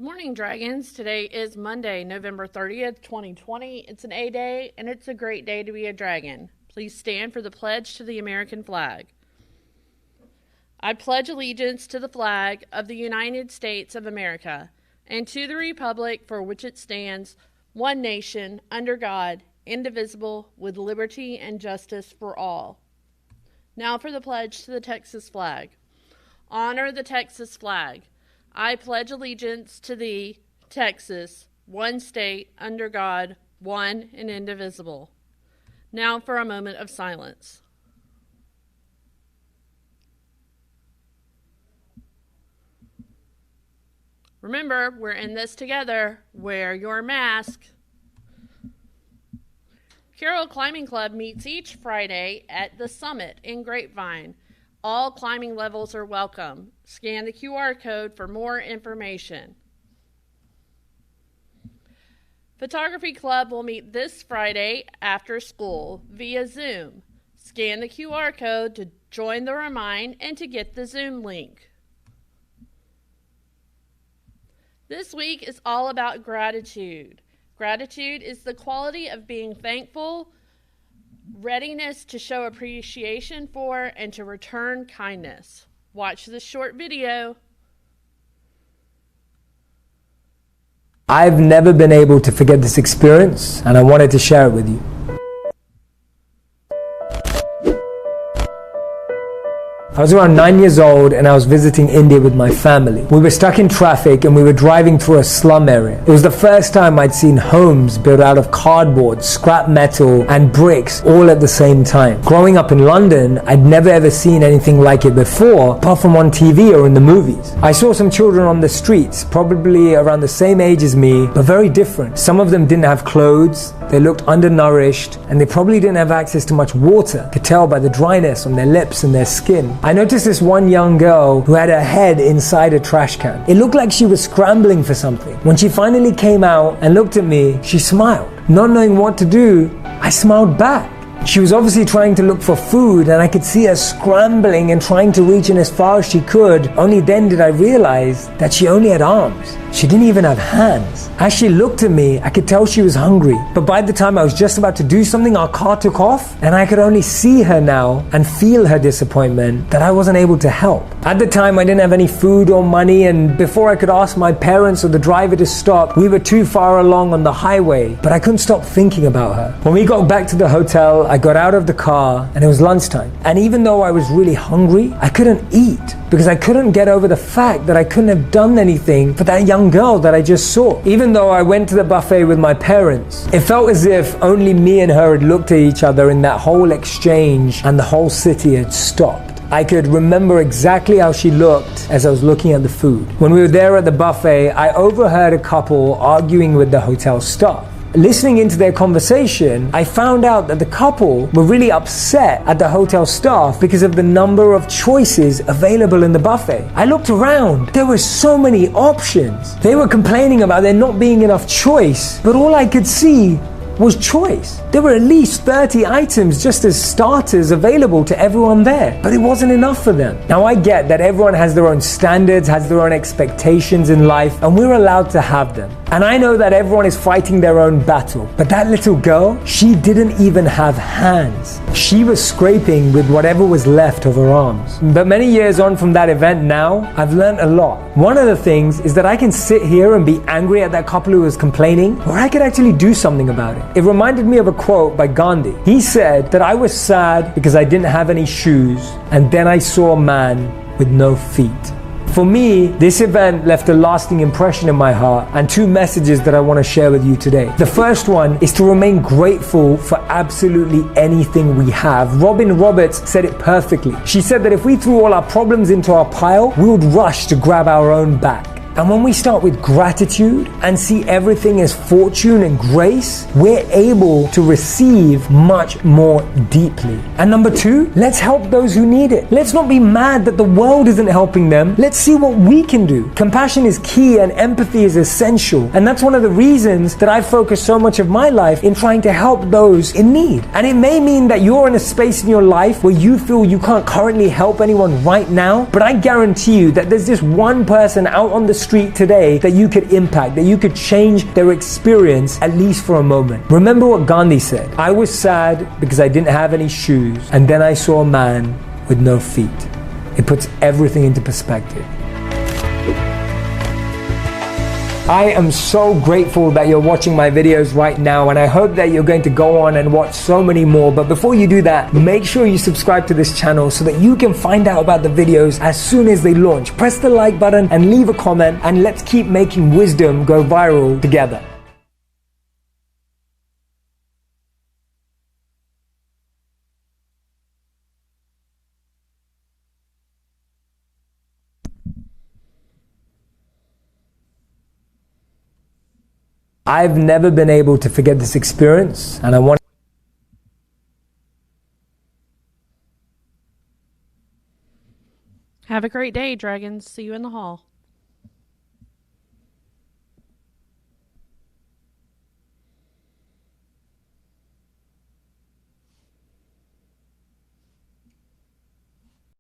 Good morning, Dragons. Today is Monday, November 30th, 2020. It's an A day, and it's a great day to be a dragon. Please stand for the pledge to the American flag. I pledge allegiance to the flag of the United States of America and to the republic for which it stands, one nation, under God, indivisible, with liberty and justice for all. Now for the pledge to the Texas flag. Honor the Texas flag. I pledge allegiance to thee, Texas, one state, under God, one and indivisible. Now for a moment of silence. Remember, we're in this together. Wear your mask. Carroll Climbing Club meets each Friday at the Summit in Grapevine. All climbing levels are welcome. Scan the QR code for more information. Photography Club will meet this Friday after school via Zoom. Scan the QR code to join the Remind and to get the Zoom link. This week is all about gratitude. Gratitude is the quality of being thankful, readiness to show appreciation for, and to return kindness. Watch this short video. I've never been able to forget this experience, and I wanted to share it with you. I was around 9 years old and I was visiting India with my family. We were stuck in traffic and we were driving through a slum area. It was the first time I'd seen homes built out of cardboard, scrap metal and bricks all at the same time. Growing up in London, I'd never ever seen anything like it before, apart from on TV or in the movies. I saw some children on the streets, probably around the same age as me, but very different. Some of them didn't have clothes, they looked undernourished, and they probably didn't have access to much water. Could tell by the dryness on their lips and their skin. I noticed this one young girl who had her head inside a trash can. It looked like she was scrambling for something. When she finally came out and looked at me, she smiled. Not knowing what to do, I smiled back. She was obviously trying to look for food, and I could see her scrambling and trying to reach in as far as she could. Only then did I realize that she only had arms. She didn't even have hands. As she looked at me, I could tell she was hungry. But by the time I was just about to do something, our car took off, and I could only see her now and feel her disappointment that I wasn't able to help. At the time, I didn't have any food or money, and before I could ask my parents or the driver to stop, we were too far along on the highway. But I couldn't stop thinking about her. When we got back to the hotel, I got out of the car, and it was lunchtime. And even though I was really hungry, I couldn't eat because I couldn't get over the fact that I couldn't have done anything for that young girl that I just saw. Even though I went to the buffet with my parents, it felt as if only me and her had looked at each other in that whole exchange and the whole city had stopped. I could remember exactly how she looked as I was looking at the food. When we were there at the buffet, I overheard a couple arguing with the hotel staff. Listening into their conversation, I found out that the couple were really upset at the hotel staff because of the number of choices available in the buffet. I looked around. There were so many options. They were complaining about there not being enough choice, but all I could see was choice. There were at least 30 items just as starters available to everyone there, but it wasn't enough for them. Now I get that everyone has their own standards, has their own expectations in life, and we're allowed to have them. And I know that everyone is fighting their own battle, but that little girl, she didn't even have hands. She was scraping with whatever was left of her arms. But many years on from that event now, I've learned a lot. One of the things is that I can sit here and be angry at that couple who was complaining, or I could actually do something about it. It reminded me of a quote by Gandhi. He said that I was sad because I didn't have any shoes, and then I saw a man with no feet. For me, this event left a lasting impression in my heart and two messages that I want to share with you today. The first one is to remain grateful for absolutely anything we have. Robin Roberts said it perfectly. She said that if we threw all our problems into our pile, we would rush to grab our own back. And when we start with gratitude and see everything as fortune and grace, we're able to receive much more deeply. And number two, let's help those who need it. Let's not be mad that the world isn't helping them. Let's see what we can do. Compassion is key and empathy is essential. And that's one of the reasons that I focus so much of my life in trying to help those in need. And it may mean that you're in a space in your life where you feel you can't currently help anyone right now, but I guarantee you that there's just one person out on the street street today that you could impact, that you could change their experience at least for a moment. Remember what Gandhi said, I was sad because I didn't have any shoes, and then I saw a man with no feet. It puts everything into perspective. I am so grateful that you're watching my videos right now, and I hope that you're going to go on and watch so many more. But before you do that, make sure you subscribe to this channel so that you can find out about the videos as soon as they launch. Press the like button and leave a comment, and let's keep making wisdom go viral together. I've never been able to forget this experience, and I want Have a great day, dragons. See you in the hall.